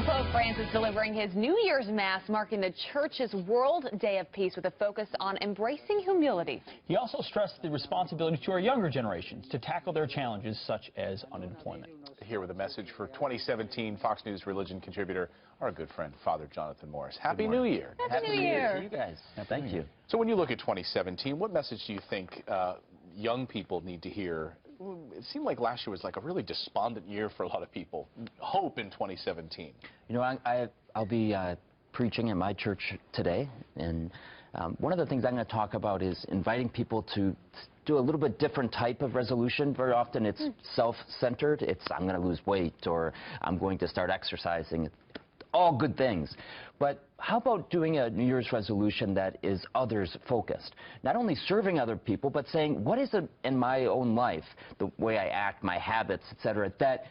Well, Pope Francis delivering his New Year's Mass, marking the Church's World Day of Peace with a focus on embracing humility. He also stressed the responsibility to our younger generations to tackle their challenges such as unemployment. Here with a message for 2017, Fox News religion contributor, our good friend, Father Jonathan Morris. Happy New Year. Happy New Year to you guys. Thank you. So when you look at 2017, what message do you think young people need to hear? It seemed like last year was like a really despondent year for a lot of people. Hope in 2017. You know, I'll be preaching in my church today, and one of the things I'm going to talk about is inviting people to do a little bit different type of resolution. Very often it's self-centered. It's I'm going to lose weight, or I'm going to start exercising. All good things. But how about doing a New Year's resolution that is others-focused? Not only serving other people, but saying, what is it in my own life, the way I act, my habits, etc., that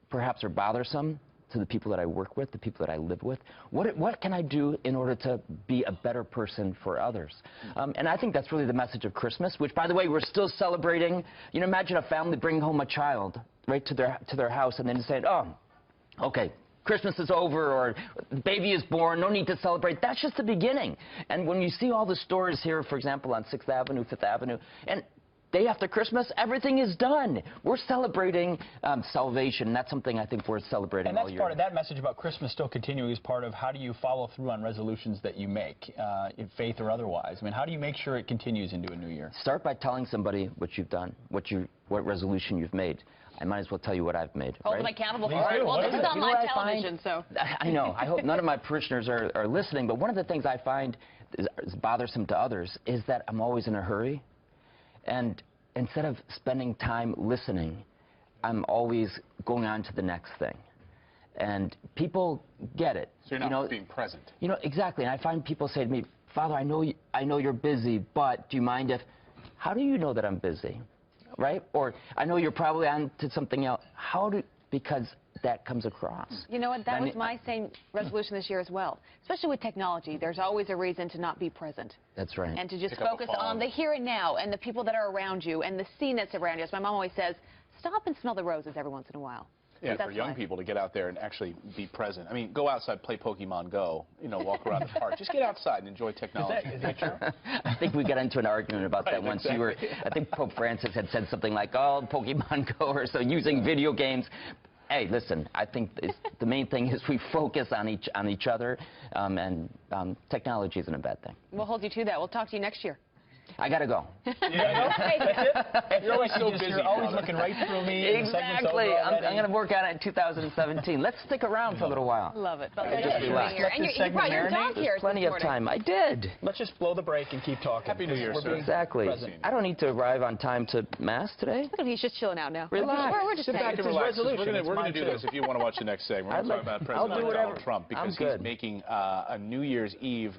perhaps are bothersome to the people that I work with, the people that I live with? What can I do in order to be a better person for others? And I think that's really the message of Christmas, which, by the way, we're still celebrating. You know, imagine a family bringing home a child right to their house and then saying, oh, okay, Christmas is over, or baby is born, no need to celebrate. That's just the beginning. And when you see all the stores here, for example, on 6th Avenue, 5th Avenue, and day after Christmas, everything is done. We're celebrating salvation. That's something I think we're celebrating all year. And that's part of that message about Christmas still continuing is part of how do you follow through on resolutions that you make, in faith or otherwise. I mean, how do you make sure it continues into a new year? Start by telling somebody what you've done, what resolution you've made. I might as well tell you what I've made. Hold them accountable for it. Well, this is on live television, so. I know. I hope none of my parishioners are listening, but one of the things I find is bothersome to others is that I'm always in a hurry. And instead of spending time listening, I'm always going on to the next thing. And people get it. So you're not being present. You know, exactly. And I find people say to me, Father, I know you're busy, but do you mind if... How do you know that I'm busy? Right? Or I know you're probably on to something else. Because that comes across. You know what? That was my same resolution this year as well. Especially with technology, there's always a reason to not be present. That's right. And to just focus on the here and now and the people that are around you and the scene that's around you. As my mom always says, stop and smell the roses every once in a while. Yeah, for young people to get out there and actually be present. I mean, go outside, play Pokemon Go, you know, walk around the park. Just get outside and enjoy technology. Is that true? I think we got into an argument about that once. Exactly. I think Pope Francis had said something like, oh, Pokemon Go, or so using video games. Hey, listen, I think the main thing is we focus on each other, and technology isn't a bad thing. We'll hold you to that. We'll talk to you next year. I got to go. You're always so busy. You're always looking right through me. Exactly. I'm going to work on it in 2017. Let's stick around for a little while. Love it. Just relax. And you brought your dog here. There's plenty of time. I did. Let's just blow the break and keep talking. Happy New Year, sir. Exactly. I don't need to arrive on time to Mass today. Look at him. He's just chilling out now. Relax. We're just Sit back and relax. We're going to do too. this if you want to watch the next segment. We're going to talk about President Donald Trump because he's making a New Year's Eve